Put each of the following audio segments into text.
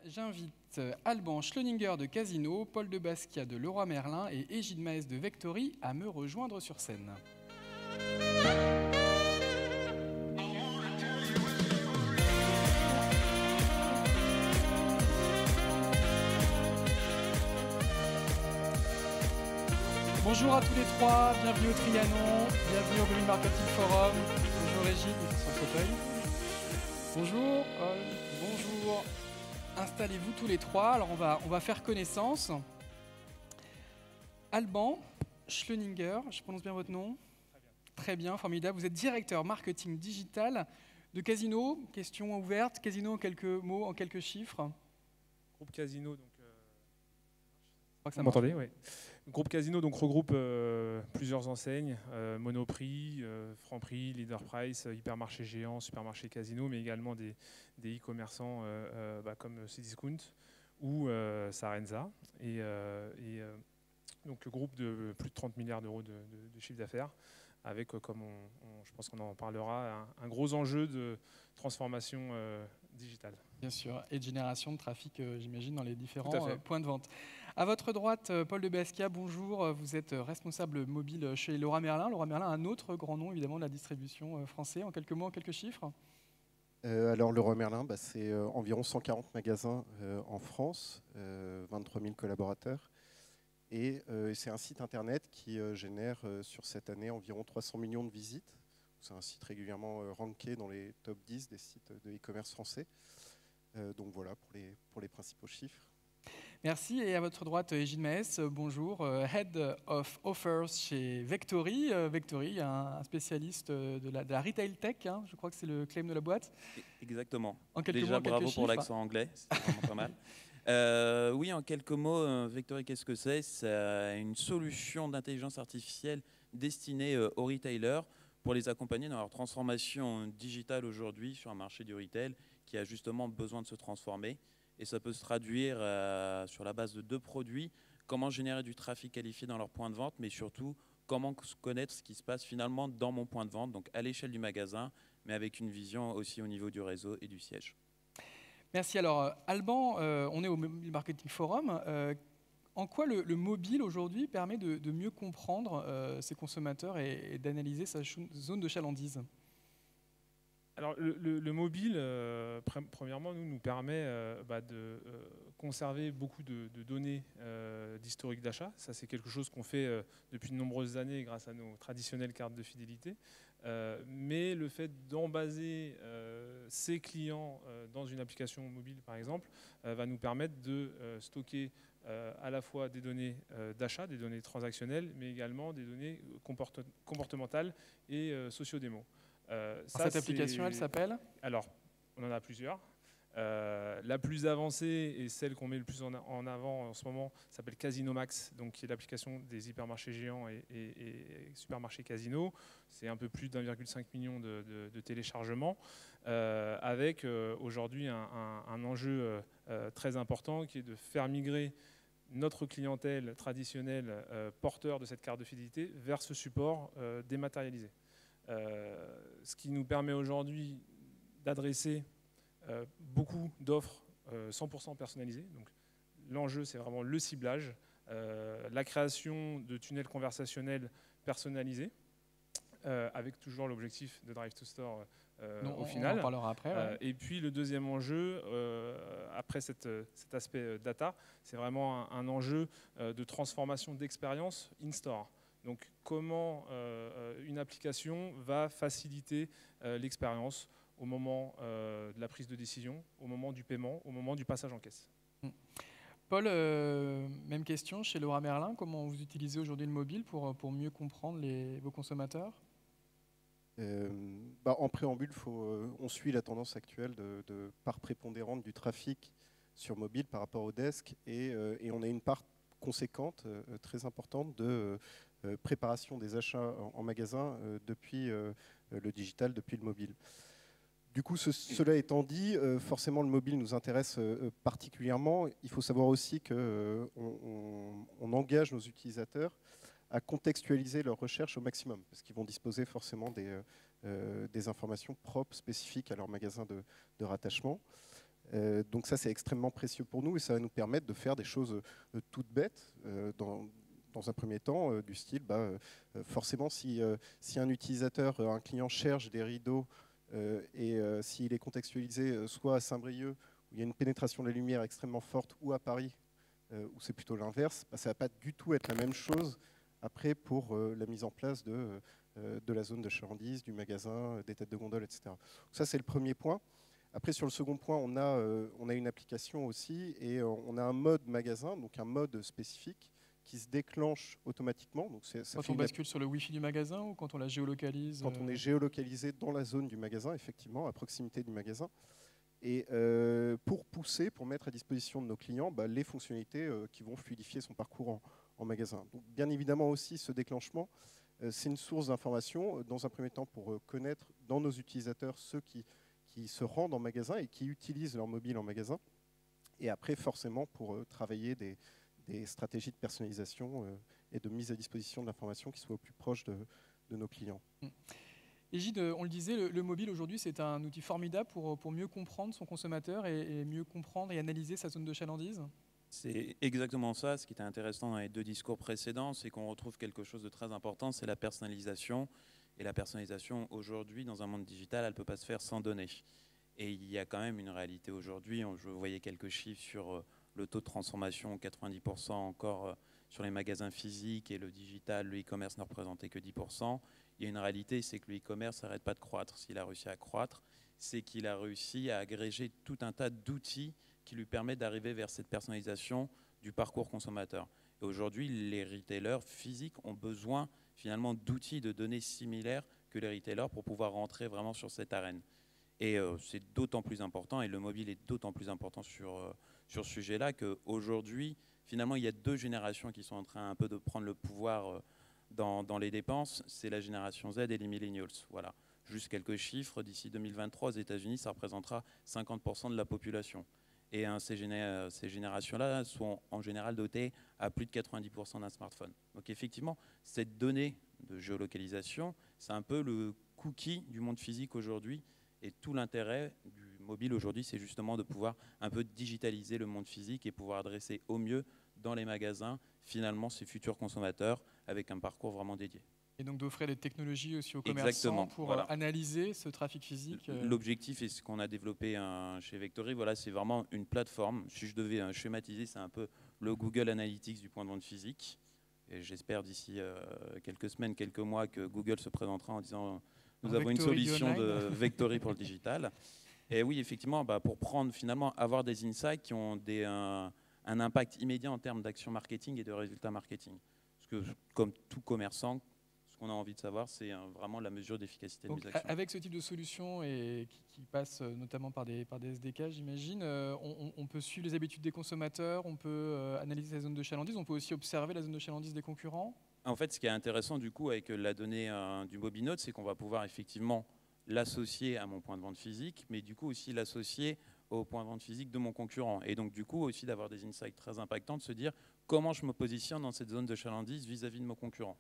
J'invite Alban Schlöninger de Casino, Paul de Basquiat de Leroy Merlin et Égide Maes de Vectory à me rejoindre sur scène. Bonjour à tous les trois, bienvenue au Trianon, bienvenue au Green Marketing Forum. Bonjour Égide, il est sur son fauteuil. Bonjour Paul, bonjour. Installez-vous tous les trois, alors on va faire connaissance. Alban Schlöninger, je prononce bien votre nom? Très bien, formidable. Vous êtes directeur marketing digital de Casino. Question ouverte, Casino en quelques mots, en quelques chiffres. Groupe Casino, donc Vous m'entendez? Oui. Groupe Casino donc regroupe plusieurs enseignes, Monoprix, Franprix, Leader Price, Hypermarché Géant, Supermarché Casino, mais également des e-commerçants comme Cdiscount ou Sarenza. Et donc le groupe de plus de 30 milliards d'euros de chiffre d'affaires, avec, comme je pense qu'on en parlera, un gros enjeu de transformation digitale. Bien sûr, et de génération de trafic, j'imagine, dans les différents points de vente. À votre droite, Paul de Basquiat, bonjour. Vous êtes responsable mobile chez Leroy Merlin. Leroy Merlin, un autre grand nom, évidemment, de la distribution français. En quelques mots, en quelques chiffres. Alors, Leroy Merlin, c'est environ 140 magasins en France, 23 000 collaborateurs. Et c'est un site internet qui génère sur cette année environ 300 millions de visites. C'est un site régulièrement ranké dans les top 10 des sites de e-commerce français. Donc voilà pour les principaux chiffres. Merci. Et à votre droite, Égide Maes, bonjour, Head of Offers chez Vectory. Vectory, un spécialiste de la retail tech, hein, je crois que c'est le claim de la boîte. Exactement. En quelques Déjà, mots, bravo pour l'accent anglais, c'est vraiment pas mal. Oui, en quelques mots, Vectory, qu'est-ce que c'est? C'est une solution d'intelligence artificielle destinée aux retailers pour les accompagner dans leur transformation digitale aujourd'hui sur un marché du retail qui a justement besoin de se transformer. Et ça peut se traduire sur la base de deux produits, comment générer du trafic qualifié dans leur point de vente, mais surtout comment connaître ce qui se passe finalement dans mon point de vente, donc à l'échelle du magasin, mais avec une vision aussi au niveau du réseau et du siège. Merci. Alors, Alban, on est au Mobile Marketing Forum. En quoi le mobile aujourd'hui permet de mieux comprendre ses consommateurs et d'analyser sa zone de chalandise? Alors le mobile, premièrement, nous permet de conserver beaucoup de données d'historique d'achat. Ça, c'est quelque chose qu'on fait depuis de nombreuses années grâce à nos traditionnelles cartes de fidélité. Mais le fait d'embaser ses clients dans une application mobile, par exemple, va nous permettre de stocker à la fois des données d'achat, des données transactionnelles, mais également des données comportementales et sociodémo. Cette application, elle s'appelle? Alors, on en a plusieurs. La plus avancée et celle qu'on met le plus en avant en ce moment s'appelle Casino Max, donc qui est l'application des hypermarchés géants et supermarchés Casino. C'est un peu plus d'1,5 million de téléchargements, avec aujourd'hui un enjeu très important qui est de faire migrer notre clientèle traditionnelle porteur de cette carte de fidélité vers ce support dématérialisé. Ce qui nous permet aujourd'hui d'adresser beaucoup d'offres 100% personnalisées. Donc, l'enjeu, c'est vraiment le ciblage, la création de tunnels conversationnels personnalisés, avec toujours l'objectif de Drive to Store au final. On en parlera après. Ouais. Et puis le deuxième enjeu, après cet aspect data, c'est vraiment un enjeu de transformation d'expérience in-store. Donc comment une application va faciliter l'expérience au moment de la prise de décision, au moment du paiement, au moment du passage en caisse. Paul, même question chez Leroy Merlin. Comment vous utilisez aujourd'hui le mobile pour mieux comprendre vos consommateurs? En préambule, on suit la tendance actuelle de part prépondérante du trafic sur mobile par rapport au desk et on a une part conséquente, très importante de préparation des achats en magasin depuis le digital, depuis le mobile. Du coup, cela étant dit, forcément le mobile nous intéresse particulièrement. Il faut savoir aussi qu'on engage nos utilisateurs à contextualiser leurs recherches au maximum, parce qu'ils vont disposer forcément des informations propres, spécifiques à leur magasin de rattachement. Donc ça, c'est extrêmement précieux pour nous et ça va nous permettre de faire des choses toutes bêtes dans un premier temps, du style, forcément, si un utilisateur, un client cherche des rideaux et s'il est contextualisé soit à Saint-Brieuc, où il y a une pénétration de la lumière extrêmement forte, ou à Paris, où c'est plutôt l'inverse, ça ne va pas du tout être la même chose après pour la mise en place de la zone de chalandise, du magasin, des têtes de gondole, etc. Donc ça, c'est le premier point. Après, sur le second point, on a une application aussi et on a un mode magasin, donc un mode spécifique qui se déclenche automatiquement. Donc quand on bascule sur le Wi-Fi du magasin ou quand on la géolocalise? Quand on est géolocalisé dans la zone du magasin, effectivement, à proximité du magasin. Et pour mettre à disposition de nos clients les fonctionnalités qui vont fluidifier son parcours en magasin. Donc, bien évidemment aussi, ce déclenchement, c'est une source d'information, dans un premier temps pour connaître dans nos utilisateurs ceux qui se rendent en magasin et qui utilisent leur mobile en magasin. Et après, forcément, pour travailler des stratégies de personnalisation et de mise à disposition de l'information qui soit au plus proche de nos clients. Égide, on le disait, le mobile aujourd'hui, c'est un outil formidable pour mieux comprendre son consommateur et mieux comprendre et analyser sa zone de chalandise. C'est exactement ça. Ce qui était intéressant dans les deux discours précédents, c'est qu'on retrouve quelque chose de très important, c'est la personnalisation. Et la personnalisation, aujourd'hui, dans un monde digital, elle ne peut pas se faire sans données. Et il y a quand même une réalité aujourd'hui. Je voyais quelques chiffres sur le taux de transformation, 90% encore sur les magasins physiques, et le digital, le e-commerce ne représentait que 10%. Il y a une réalité, c'est que le e-commerce n'arrête pas de croître. S'il a réussi à croître, c'est qu'il a réussi à agréger tout un tas d'outils qui lui permettent d'arriver vers cette personnalisation du parcours consommateur. Et aujourd'hui, les retailers physiques ont besoin finalement d'outils, de données similaires que les retailers pour pouvoir rentrer vraiment sur cette arène. Et c'est d'autant plus important, et le mobile est d'autant plus important sur ce sujet-là, qu'aujourd'hui, finalement, il y a deux générations qui sont en train un peu de prendre le pouvoir dans les dépenses. C'est la génération Z et les millennials. Voilà. Juste quelques chiffres, d'ici 2023, aux États-Unis, ça représentera 50% de la population. Et ces générations-là sont en général dotées à plus de 90% d'un smartphone. Donc effectivement, cette donnée de géolocalisation, c'est un peu le cookie du monde physique aujourd'hui. Et tout l'intérêt du mobile aujourd'hui, c'est justement de pouvoir un peu digitaliser le monde physique et pouvoir adresser au mieux dans les magasins, finalement, ces futurs consommateurs avec un parcours vraiment dédié. Et donc d'offrir des technologies aussi aux commerçants pour analyser ce trafic physique. L'objectif, et ce qu'on a développé chez Vectory, c'est vraiment une plateforme. Si je devais schématiser, c'est un peu le Google Analytics du point de vue physique. Et j'espère d'ici quelques semaines, quelques mois, que Google se présentera en disant nous avons une solution de Vectory pour le digital. Et oui, effectivement, pour finalement avoir des insights qui ont un impact immédiat en termes d'action marketing et de résultats marketing. Parce que comme tout commerçant, ce qu'on a envie de savoir, c'est vraiment la mesure d'efficacité de mes actions. Avec ce type de solution et qui passe notamment par des SDK, j'imagine, on peut suivre les habitudes des consommateurs, on peut analyser la zone de chalandise, on peut aussi observer la zone de chalandise des concurrents. En fait, ce qui est intéressant du coup avec la donnée du Mobinote, c'est qu'on va pouvoir effectivement l'associer à mon point de vente physique, mais du coup aussi l'associer au point de vente physique de mon concurrent. Et donc du coup aussi d'avoir des insights très impactants, de se dire comment je me positionne dans cette zone de chalandise vis-à-vis de mon concurrent.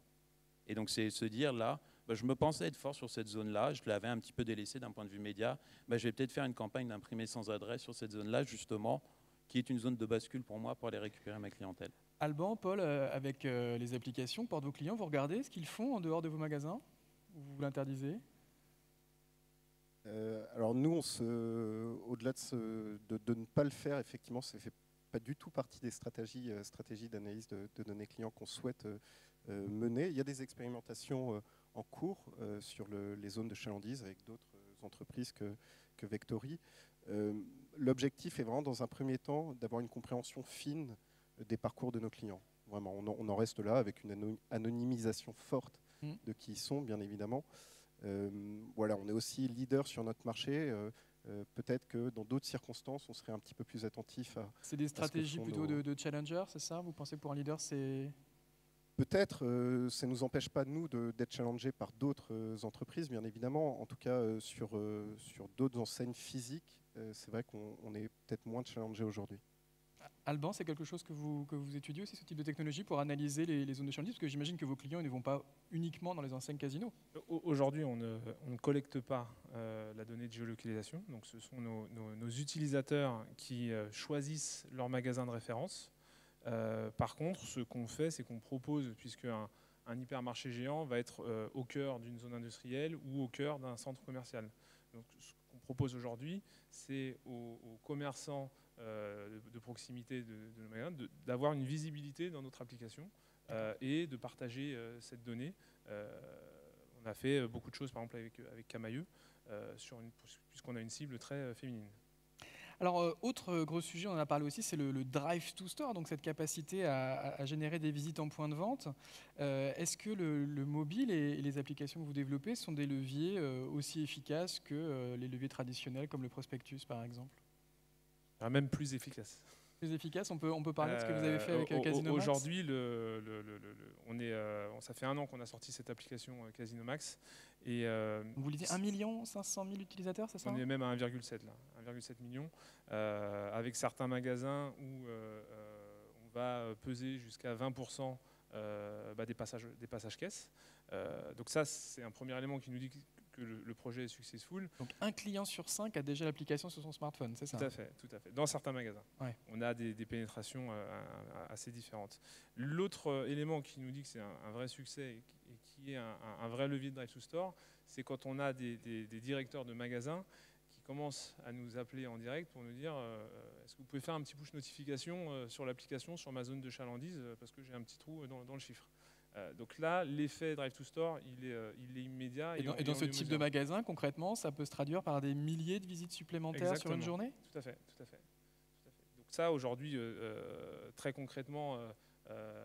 Et donc c'est se dire là, je me pensais être fort sur cette zone-là, je l'avais un petit peu délaissée d'un point de vue média, je vais peut-être faire une campagne d'imprimer sans adresse sur cette zone-là justement, qui est une zone de bascule pour moi pour aller récupérer ma clientèle. Alban, Paul, avec les applications, porte vos clients, vous regardez ce qu'ils font en dehors de vos magasins ou vous l'interdisez? Alors nous, au-delà de ne pas le faire, effectivement, ça ne fait pas du tout partie des stratégies d'analyse de données clients qu'on souhaite mener. Il y a des expérimentations en cours sur les zones de chalandise avec d'autres entreprises que Vectory. L'objectif est vraiment, dans un premier temps, d'avoir une compréhension fine des parcours de nos clients. Vraiment, on en reste là avec une anonymisation forte de qui ils sont, bien évidemment. On est aussi leader sur notre marché. Peut-être que dans d'autres circonstances, on serait un petit peu plus attentif à... C'est des stratégies plutôt de challenger, c'est ça? Vous pensez que pour un leader, c'est... Peut-être, ça ne nous empêche pas, nous, d'être challengés par d'autres entreprises, bien évidemment. En tout cas, sur d'autres enseignes physiques, c'est vrai qu'on est peut-être moins challengés aujourd'hui. Alban, c'est quelque chose que vous étudiez aussi, ce type de technologie, pour analyser les zones de chalandise? Parce que j'imagine que vos clients ne vont pas uniquement dans les enseignes casinos. Aujourd'hui, on ne collecte pas la donnée de géolocalisation. Donc, ce sont nos utilisateurs qui choisissent leur magasin de référence. Par contre, ce qu'on fait, c'est qu'on propose, puisque un hypermarché géant va être au cœur d'une zone industrielle ou au cœur d'un centre commercial. Donc, ce qu'on propose aujourd'hui, c'est aux commerçants de proximité de nos magasins d'avoir une visibilité dans notre application et de partager cette donnée. On a fait beaucoup de choses, par exemple avec Camailleux, puisqu'on a une cible très féminine. Alors, autre gros sujet, on en a parlé aussi, c'est le drive to store, donc cette capacité à générer des visites en point de vente. Est-ce que le mobile et les applications que vous développez sont des leviers aussi efficaces que les leviers traditionnels, comme le prospectus, par exemple? Même plus efficace. Plus efficace, on peut parler de ce que vous avez fait avec Casino Max? Aujourd'hui, ça fait 1 an qu'on a sorti cette application Casino Max. Et, vous lisez 1 500 000 utilisateurs, c'est ça? On est même à 1,7 là, 1,7 million, avec certains magasins où on va peser jusqu'à 20% des passages caisses. Donc ça, c'est un premier élément qui nous dit que le projet est successful. Donc un client sur 5 a déjà l'application sur son smartphone, c'est ça? Tout à fait, tout à fait. Dans certains magasins. Ouais. On a des pénétrations assez différentes. L'autre élément qui nous dit que c'est un vrai succès et qui est un vrai levier de Drive to Store, c'est quand on a des directeurs de magasins qui commencent à nous appeler en direct pour nous dire est-ce que vous pouvez faire un petit push notification sur l'application, sur ma zone de chalandise, parce que j'ai un petit trou dans le chiffre. Donc là, l'effet Drive to Store, il est immédiat. Et dans ce type de magasin, concrètement, ça peut se traduire par des milliers de visites supplémentaires. Exactement. Sur une journée? Tout à fait. Donc ça, aujourd'hui, très concrètement,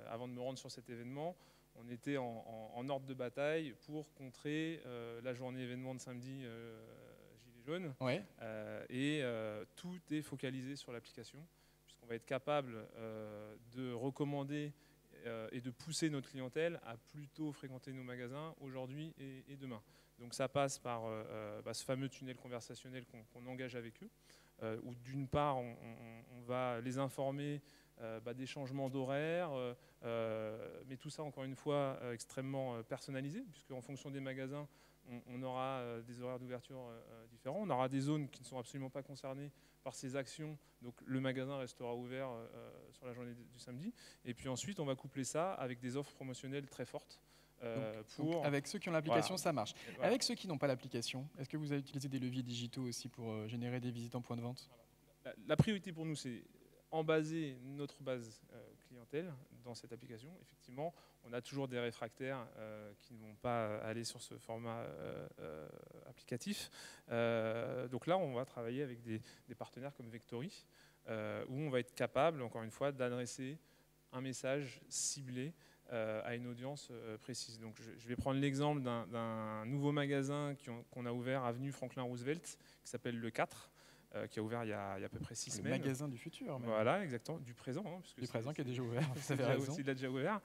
avant de me rendre sur cet événement, on était en ordre de bataille pour contrer la journée événement de samedi Gilets jaunes. Ouais. Et tout est focalisé sur l'application, puisqu'on va être capable de recommander et de pousser notre clientèle à plutôt fréquenter nos magasins aujourd'hui et demain. Donc ça passe par ce fameux tunnel conversationnel qu'on engage avec eux, où d'une part on va les informer des changements d'horaire, mais tout ça encore une fois extrêmement personnalisé, puisque en fonction des magasins, on aura des horaires d'ouverture différents, on aura des zones qui ne sont absolument pas concernées par ces actions, donc le magasin restera ouvert sur la journée du samedi, et puis ensuite on va coupler ça avec des offres promotionnelles très fortes. Donc avec ceux qui ont l'application, voilà. Ça marche. Voilà. Avec ceux qui n'ont pas l'application, est-ce que vous avez utilisé des leviers digitaux aussi pour générer des visites en point de vente? La priorité pour nous, c'est embaser notre base clientèle dans cette application. Effectivement, on a toujours des réfractaires qui ne vont pas aller sur ce format applicatif. Donc là, on va travailler avec des partenaires comme Vectory, où on va être capable, encore une fois, d'adresser un message ciblé à une audience précise. Donc je vais prendre l'exemple d'un nouveau magasin qu'on a ouvert avenue Franklin Roosevelt, qui s'appelle Le 4, qui a ouvert il y a à peu près 6 semaines. Le magasin du futur. Même. Voilà, exactement, du présent. Du présent qui est déjà ouvert, vous avez raison. Il a déjà ouvert.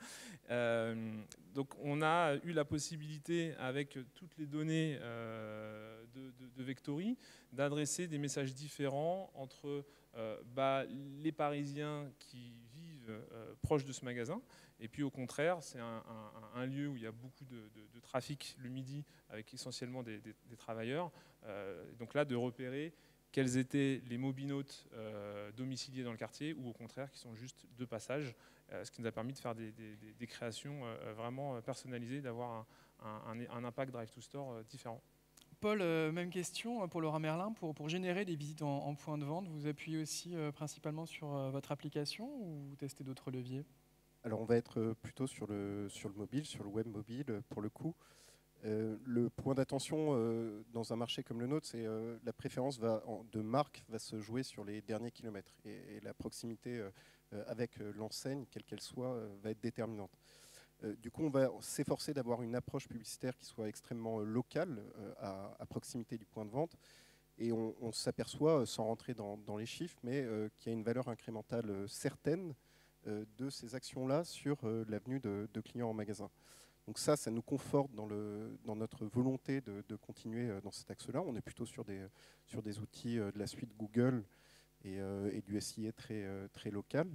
Donc on a eu la possibilité, avec toutes les données de Vectory, d'adresser des messages différents entre les Parisiens qui vivent proches de ce magasin, et puis au contraire, c'est un lieu où il y a beaucoup de trafic le midi, avec essentiellement des travailleurs. Donc là, de repérer quels étaient les mobinautes domiciliés dans le quartier, ou au contraire qui sont juste de passage, ce qui nous a permis de faire des créations vraiment personnalisées, d'avoir un impact Drive to Store différent. Paul, même question pour Laura Merlin. Pour générer des visites en point de vente, vous appuyez aussi principalement sur votre application, ou vous testez d'autres leviers? Alors on va être plutôt sur le mobile, sur le web mobile pour le coup. Le point d'attention dans un marché comme le nôtre, c'est la préférence de marque va se jouer sur les derniers kilomètres, et la proximité avec l'enseigne, quelle qu'elle soit, va être déterminante. Du coup, on va s'efforcer d'avoir une approche publicitaire qui soit extrêmement locale, à proximité du point de vente, et on s'aperçoit, sans rentrer dans les chiffres, mais qu'il y a une valeur incrémentale certaine de ces actions-là sur la venue de clients en magasin. Donc ça nous conforte dans notre volonté de continuer dans cet axe-là. On est plutôt sur des outils de la suite Google et du SIA très local.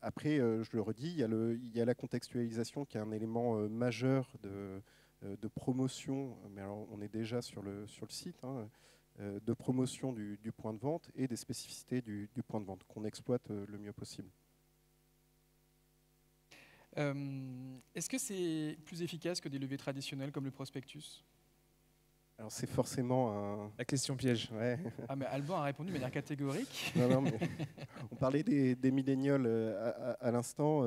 Après, je le redis, il y a la contextualisation qui est un élément majeur de promotion, mais alors on est déjà sur le site, hein, de promotion du point de vente et des spécificités du point de vente qu'on exploite le mieux possible. Est-ce que c'est plus efficace que des leviers traditionnels comme le prospectus? Alors c'est forcément La question piège. Ouais. Ah, mais Alban a répondu de manière catégorique. Non, mais on parlait des millénials à l'instant.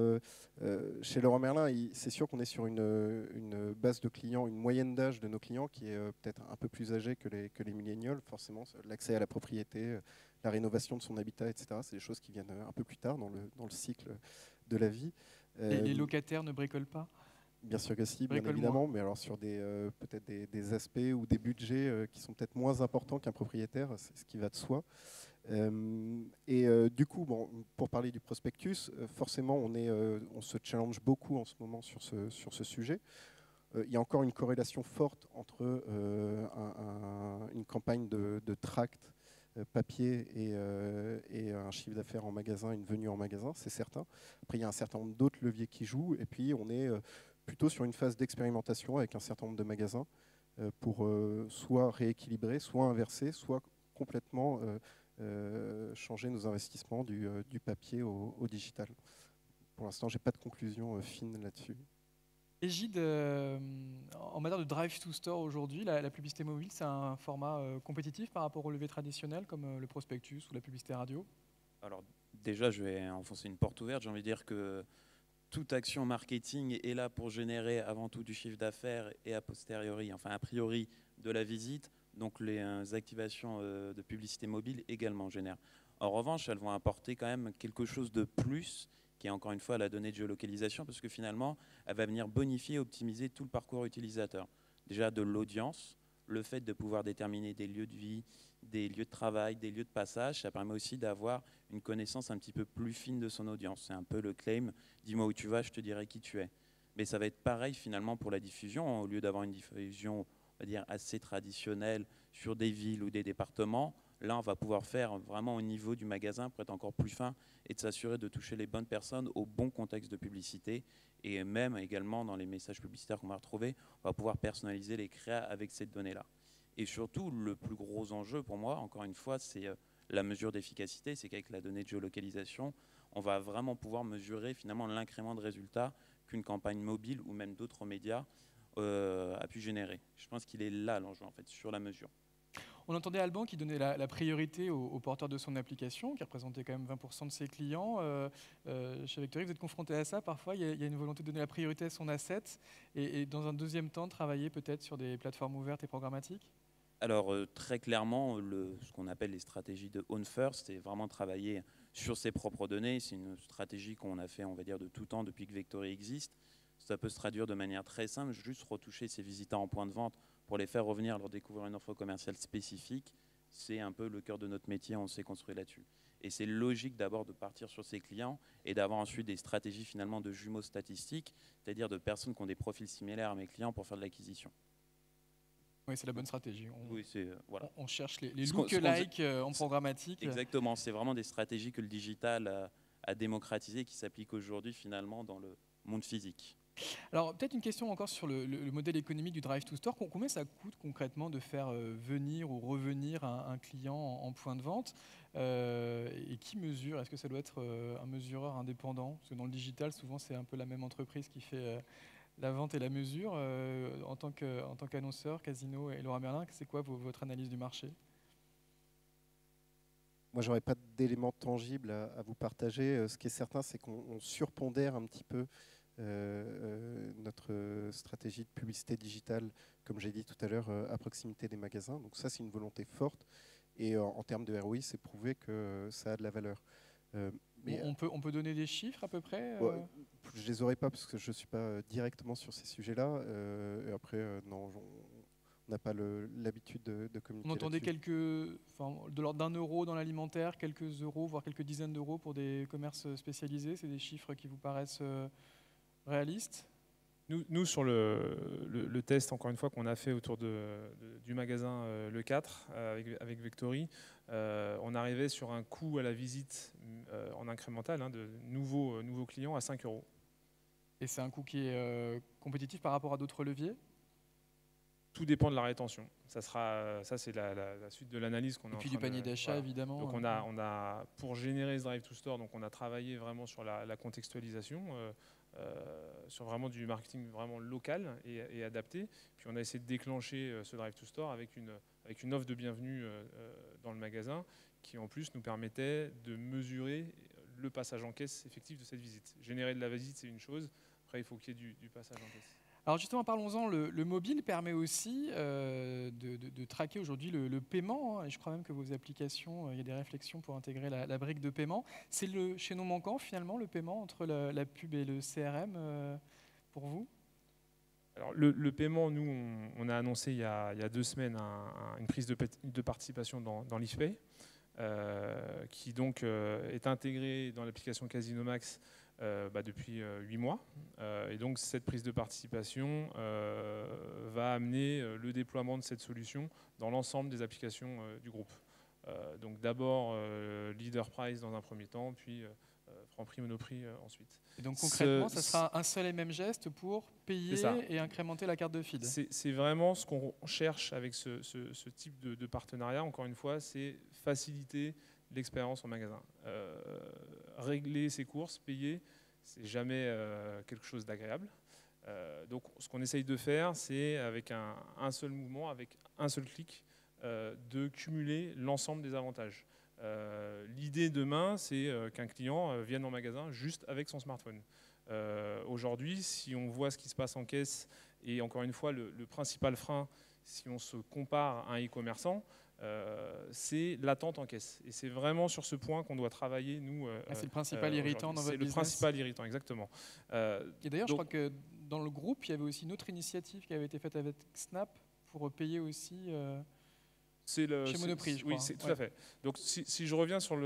Chez Leroy Merlin, c'est sûr qu'on est sur une base de clients, une moyenne d'âge de nos clients qui est peut-être un peu plus âgée que les millénials. Forcément, l'accès à la propriété, la rénovation de son habitat, etc. C'est des choses qui viennent un peu plus tard dans le cycle de la vie. Les locataires ne bricolent pas? Bien sûr que si, bien évidemment, mais alors sur peut-être des aspects ou des budgets qui sont peut-être moins importants qu'un propriétaire, c'est ce qui va de soi. Du coup, bon, pour parler du prospectus, forcément, on se challenge beaucoup en ce moment sur ce sujet. Il y a encore une corrélation forte entre une campagne de tract papier et un chiffre d'affaires en magasin, une venue en magasin, c'est certain. Après, il y a un certain nombre d'autres leviers qui jouent, et puis on est plutôt sur une phase d'expérimentation avec un certain nombre de magasins pour soit rééquilibrer, soit inverser, soit complètement changer nos investissements du papier au digital. Pour l'instant, je n'ai pas de conclusion fine là-dessus. Égide, en matière de drive to store aujourd'hui, la publicité mobile, c'est un format compétitif par rapport au levier traditionnel comme le prospectus ou la publicité radio? Alors déjà, je vais enfoncer une porte ouverte. J'ai envie de dire que toute action marketing est là pour générer avant tout du chiffre d'affaires et a posteriori, enfin a priori, de la visite. Donc les activations de publicité mobile également génèrent. En revanche, elles vont apporter quand même quelque chose de plus, qui est encore une fois la donnée de géolocalisation, parce que finalement, elle va venir bonifier et optimiser tout le parcours utilisateur. Déjà de l'audience, le fait de pouvoir déterminer des lieux de vie, des lieux de travail, des lieux de passage, ça permet aussi d'avoir une connaissance un petit peu plus fine de son audience. C'est un peu le claim, dis-moi où tu vas, je te dirai qui tu es. Mais ça va être pareil finalement pour la diffusion. Au lieu d'avoir une diffusion, on va dire, assez traditionnelle sur des villes ou des départements, là on va pouvoir faire vraiment au niveau du magasin pour être encore plus fin et de s'assurer de toucher les bonnes personnes au bon contexte de publicité. Et même également dans les messages publicitaires qu'on va retrouver, on va pouvoir personnaliser les créas avec cette donnée-là. Et surtout, le plus gros enjeu pour moi, encore une fois, c'est la mesure d'efficacité. C'est qu'avec la donnée de géolocalisation, on va vraiment pouvoir mesurer finalement l'incrément de résultats qu'une campagne mobile ou même d'autres médias a pu générer. Je pense qu'il est là l'enjeu, en fait, sur la mesure. On entendait Alban qui donnait la priorité aux porteurs de son application, qui représentait quand même 20% de ses clients. Chez Vectory, vous êtes confronté à ça parfois? Il y a une volonté de donner la priorité à son asset et dans un deuxième temps, travailler peut-être sur des plateformes ouvertes et programmatiques? Alors très clairement, ce qu'on appelle les stratégies de Own First, c'est vraiment travailler sur ses propres données. C'est une stratégie qu'on a fait, on va dire, de tout temps depuis que Vectory existe. Ça peut se traduire de manière très simple, juste retoucher ses visiteurs en point de vente pour les faire revenir, leur découvrir une offre commerciale spécifique. C'est un peu le cœur de notre métier, on s'est construit là-dessus. Et c'est logique d'abord de partir sur ses clients et d'avoir ensuite des stratégies finalement de jumeaux statistiques, c'est-à-dire de personnes qui ont des profils similaires à mes clients pour faire de l'acquisition. Oui, c'est la bonne stratégie. Oui, voilà. On cherche les look-alike en programmatique. Exactement, c'est vraiment des stratégies que le digital a démocratisées et qui s'appliquent aujourd'hui finalement dans le monde physique. Alors peut-être une question encore sur le modèle économique du Drive to Store. Combien ça coûte concrètement de faire venir ou revenir un client en point de vente et qui mesure? Est-ce que ça doit être un mesureur indépendant? Parce que dans le digital, souvent c'est un peu la même entreprise qui fait la vente et la mesure. En tant qu'annonceur, Casino et Leroy Merlin, c'est quoi votre analyse du marché? Moi, j'aurais pas d'éléments tangibles à vous partager. Ce qui est certain, c'est qu'on surpondère un petit peu notre stratégie de publicité digitale, comme j'ai dit tout à l'heure, à proximité des magasins. Donc ça, c'est une volonté forte. Et en termes de ROI, c'est prouvé que ça a de la valeur. Mais on peut donner des chiffres à peu près je ne les aurais pas parce que je ne suis pas directement sur ces sujets-là. Et après, non, on n'a pas l'habitude de communiquer. On entendait de l'ordre d'1 euro dans l'alimentaire, quelques euros, voire quelques dizaines d'euros pour des commerces spécialisés. C'est des chiffres qui vous paraissent réalistes? Nous, sur le test, encore une fois, qu'on a fait autour du magasin Le 4 avec Vectory, on arrivait sur un coût à la visite en incrémental de nouveaux clients à 5 €. Et c'est un coût qui est compétitif par rapport à d'autres leviers? Tout dépend de la rétention. Ça, c'est la suite de l'analyse qu'on est en train de... Et puis du panier d'achat, voilà. évidemment. Donc on a, pour générer ce Drive to Store, donc on a travaillé vraiment sur la contextualisation, sur vraiment du marketing vraiment local et adapté. Puis on a essayé de déclencher ce Drive to Store avec une offre de bienvenue dans le magasin qui en plus nous permettait de mesurer le passage en caisse effectif de cette visite. Générer de la visite, c'est une chose. Après, il faut qu'il y ait du passage en caisse. Alors justement, parlons-en, le mobile permet aussi de traquer aujourd'hui le paiement, et je crois même que vos applications, il y a des réflexions pour intégrer la brique de paiement. C'est le chaînon manquant finalement, le paiement entre la pub et le CRM pour vous? Alors, le paiement, nous, on a annoncé il y a 2 semaines une prise de participation dans l'IFPay, qui donc est intégrée dans l'application Casino Max depuis 8 mois. Et donc cette prise de participation va amener le déploiement de cette solution dans l'ensemble des applications du groupe. Donc d'abord Leader Price dans un premier temps, puis Franprix, Monoprix ensuite. Et donc concrètement, ça sera un seul et même geste pour payer et incrémenter la carte de feed. C'est vraiment ce qu'on cherche avec ce type de partenariat. Encore une fois, c'est faciliter l'expérience en magasin. Régler ses courses, payer, c'est jamais quelque chose d'agréable. Donc ce qu'on essaye de faire, c'est avec un seul mouvement, avec un seul clic, de cumuler l'ensemble des avantages. L'idée demain, c'est qu'un client vienne en magasin juste avec son smartphone. Aujourd'hui, si on voit ce qui se passe en caisse, et encore une fois, le principal frein, si on se compare à un e-commerçant, c'est l'attente en caisse. Et c'est vraiment sur ce point qu'on doit travailler, nous. C'est le principal irritant dans votre business. C'est le principal irritant, exactement. Et d'ailleurs, je crois que dans le groupe, il y avait aussi une autre initiative qui avait été faite avec Snap pour payer aussi chez Monoprix, je crois. Oui, tout à fait. Donc, si je reviens sur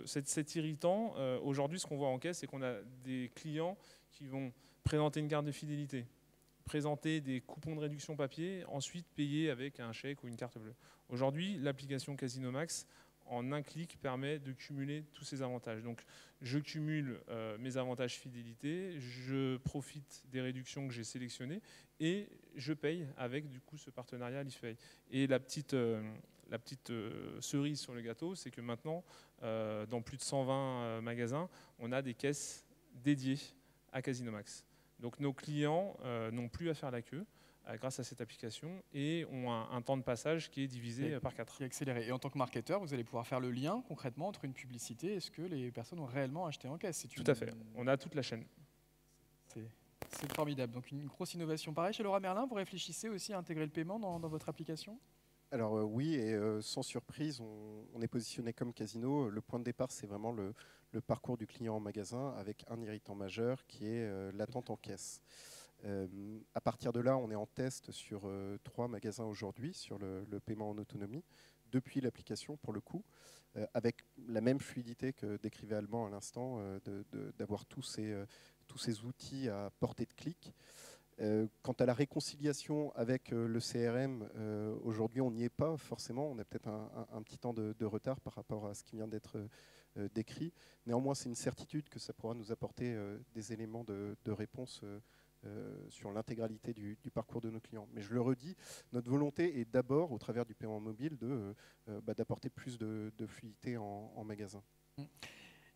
cet irritant, aujourd'hui, ce qu'on voit en caisse, c'est qu'on a des clients qui vont présenter une carte de fidélité, présenter des coupons de réduction papier, ensuite payer avec un chèque ou une carte bleue. Aujourd'hui, l'application Casino Max, en un clic, permet de cumuler tous ces avantages. Donc, je cumule mes avantages fidélité, je profite des réductions que j'ai sélectionnées et je paye avec du coup ce partenariat à l'IFPay. Et la petite cerise sur le gâteau, c'est que maintenant, dans plus de 120 magasins, on a des caisses dédiées à Casino Max. Donc nos clients n'ont plus à faire la queue grâce à cette application et ont un temps de passage qui est divisé par 4. Qui est accéléré. Et en tant que marketeur, vous allez pouvoir faire le lien concrètement entre une publicité et ce que les personnes ont réellement acheté en caisse. Tout à fait. On a toute la chaîne. C'est formidable. Donc une grosse innovation. Pareil, chez Leroy Merlin, vous réfléchissez aussi à intégrer le paiement dans votre application? Alors oui, et sans surprise, on est positionné comme Casino. Le point de départ, c'est vraiment le parcours du client en magasin avec un irritant majeur qui est l'attente en caisse. À partir de là, on est en test sur 3 magasins aujourd'hui sur le paiement en autonomie, depuis l'application pour le coup, avec la même fluidité que décrivait Alban à l'instant, d'avoir tous ces outils à portée de clic. Quant à la réconciliation avec le CRM, aujourd'hui on n'y est pas forcément, on a peut-être un petit temps de retard par rapport à ce qui vient d'être décrit. Néanmoins, c'est une certitude que ça pourra nous apporter des éléments de réponse sur l'intégralité du parcours de nos clients. Mais je le redis, notre volonté est d'abord, au travers du paiement mobile, d'apporter plus de fluidité en magasin.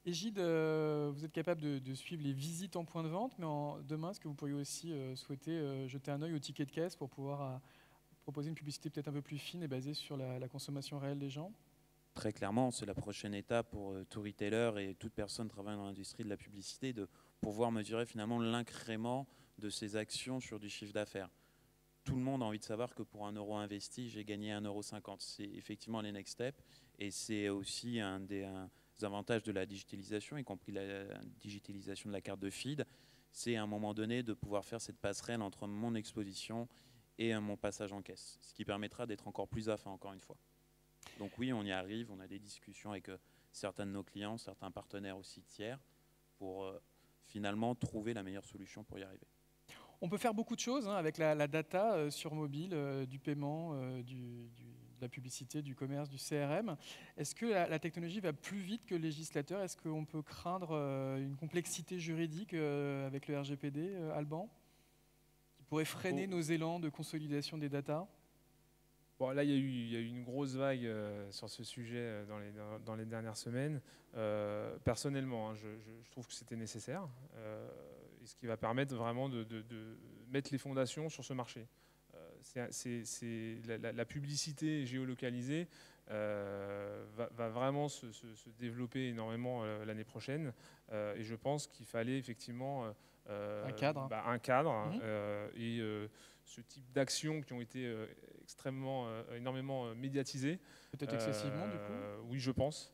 Égide, vous êtes capable de suivre les visites en point de vente, mais demain, est-ce que vous pourriez aussi souhaiter jeter un œil au ticket de caisse pour pouvoir proposer une publicité peut-être un peu plus fine et basée sur la consommation réelle des gens? Très clairement, c'est la prochaine étape pour tout retailer et toute personne travaillant dans l'industrie de la publicité de pouvoir mesurer finalement l'incrément de ses actions sur du chiffre d'affaires. Tout le monde a envie de savoir que pour 1 € investi, j'ai gagné 1,50 €. C'est effectivement les next steps et c'est aussi un des avantages de la digitalisation, y compris la digitalisation de la carte de feed. C'est à un moment donné de pouvoir faire cette passerelle entre mon exposition et mon passage en caisse, ce qui permettra d'être encore plus à fin, encore une fois. Donc oui, on y arrive, on a des discussions avec certains de nos clients, certains partenaires aussi tiers, pour finalement trouver la meilleure solution pour y arriver. On peut faire beaucoup de choses avec la data sur mobile, du paiement, de la publicité, du commerce, du CRM. Est-ce que la technologie va plus vite que le législateur? Est-ce qu'on peut craindre une complexité juridique avec le RGPD, Alban, qui pourrait freiner nos élans de consolidation des data? Bon, là, il y a eu une grosse vague sur ce sujet dans les dernières semaines. Personnellement, hein, je trouve que c'était nécessaire, et ce qui va permettre vraiment de mettre les fondations sur ce marché. La publicité géolocalisée va vraiment se développer énormément l'année prochaine, et je pense qu'il fallait effectivement un cadre, et ce type d'actions qui ont été énormément médiatisées. Peut-être excessivement, du coup. Oui, je pense.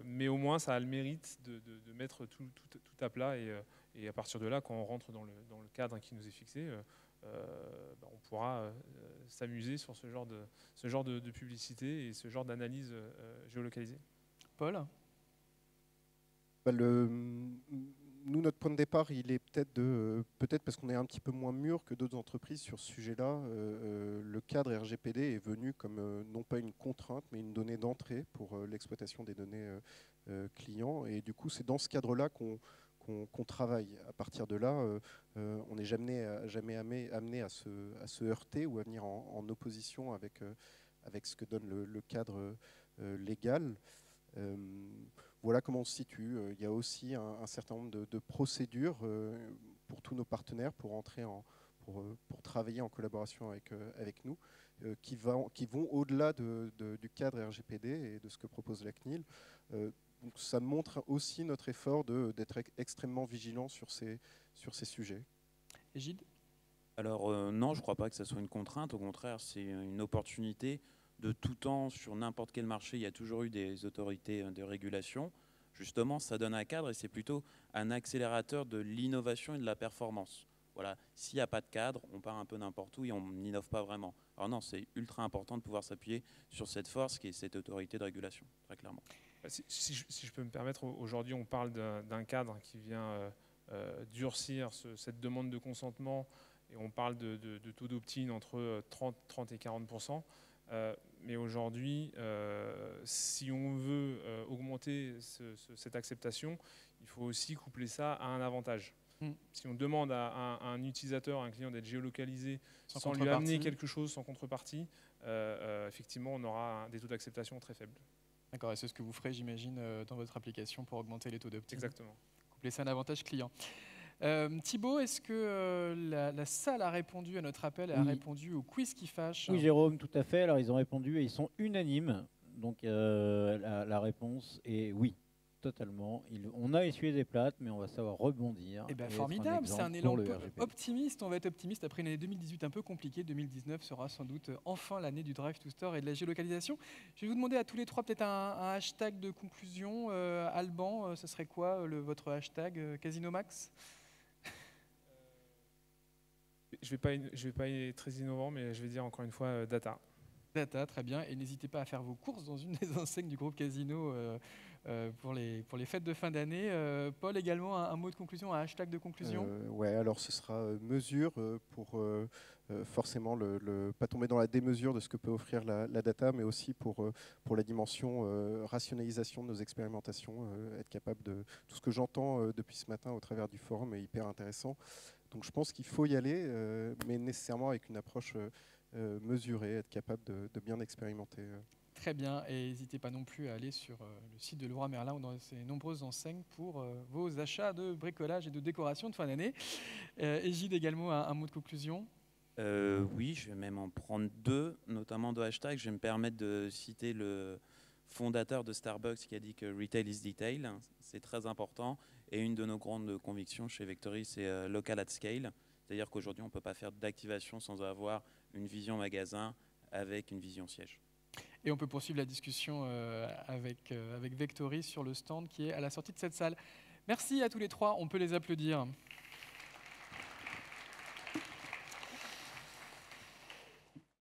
Mais au moins, ça a le mérite de mettre tout à plat, et à partir de là, quand on rentre dans le cadre qui nous est fixé, on pourra s'amuser sur ce genre de publicité et ce genre d'analyse géolocalisée. Paul ? Nous, notre point de départ, il est peut-être parce qu'on est un petit peu moins mûr que d'autres entreprises sur ce sujet-là. Le cadre RGPD est venu comme non pas une contrainte, mais une donnée d'entrée pour l'exploitation des données clients. Et du coup, c'est dans ce cadre-là qu'on travaille. À partir de là, on n'est jamais amené à se heurter ou à venir en opposition avec ce que donne le cadre légal. Voilà comment on se situe. Il y a aussi un certain nombre de procédures pour tous nos partenaires pour travailler en collaboration avec nous, qui vont au-delà du cadre RGPD et de ce que propose la CNIL. Donc ça montre aussi notre effort d'être extrêmement vigilant sur ces sujets. Gilles ? Alors non, je ne crois pas que ça soit une contrainte. Au contraire, c'est une opportunité. De tout temps, sur n'importe quel marché, il y a toujours eu des autorités de régulation. Justement, ça donne un cadre et c'est plutôt un accélérateur de l'innovation et de la performance. Voilà. S'il n'y a pas de cadre, on part un peu n'importe où et on n'innove pas vraiment. Alors non, c'est ultra important de pouvoir s'appuyer sur cette force qui est cette autorité de régulation, très clairement. Si je peux me permettre, aujourd'hui on parle d'un cadre qui vient durcir cette demande de consentement, et on parle de taux d'opt-in entre 30 et 40%. Mais aujourd'hui, si on veut augmenter cette acceptation, il faut aussi coupler ça à un avantage. Si on demande à un utilisateur, à un client d'être géolocalisé sans lui amener quelque chose, sans contrepartie, effectivement, on aura des taux d'acceptation très faibles. D'accord, et c'est ce que vous ferez, j'imagine, dans votre application pour augmenter les taux d'opt-in. Exactement. Coupler ça à un avantage client. Thibaut, est-ce que la salle a répondu à notre appel et a répondu au quiz qui fâche? Oui, Jérôme, tout à fait. Alors, ils ont répondu et ils sont unanimes. Donc, la réponse est oui, totalement. On a essuyé des plates, mais on va savoir rebondir. Eh bien, formidable, c'est un élan optimiste. On va être optimiste après une année 2018 un peu compliquée. 2019 sera sans doute enfin l'année du Drive to Store et de la géolocalisation. Je vais vous demander à tous les trois peut-être un hashtag de conclusion. Alban, ce serait quoi votre hashtag Casino Max? Je vais pas être très innovant, mais je vais dire encore une fois data. Data, très bien. Et n'hésitez pas à faire vos courses dans une des enseignes du groupe Casino pour les fêtes de fin d'année. Paul, également, un mot de conclusion, un hashtag de conclusion? Ouais, alors ce sera mesure pour forcément pas tomber dans la démesure de ce que peut offrir la data, mais aussi pour la dimension rationalisation de nos expérimentations, être capable de... Tout ce que j'entends depuis ce matin au travers du forum est hyper intéressant. Donc je pense qu'il faut y aller, mais nécessairement avec une approche mesurée, être capable de bien expérimenter. Très bien, et n'hésitez pas non plus à aller sur le site de Leroy Merlin ou dans ses nombreuses enseignes pour vos achats de bricolage et de décoration de fin d'année. Gilles, également, un mot de conclusion? Oui, je vais même en prendre deux, notamment deux hashtags. Je vais me permettre de citer le fondateur de Starbucks qui a dit que Retail is Detail, c'est très important. Et une de nos grandes convictions chez Vectory, c'est Local at Scale. C'est-à-dire qu'aujourd'hui, on ne peut pas faire d'activation sans avoir une vision magasin avec une vision siège. Et on peut poursuivre la discussion avec Vectory sur le stand qui est à la sortie de cette salle. Merci à tous les trois, on peut les applaudir.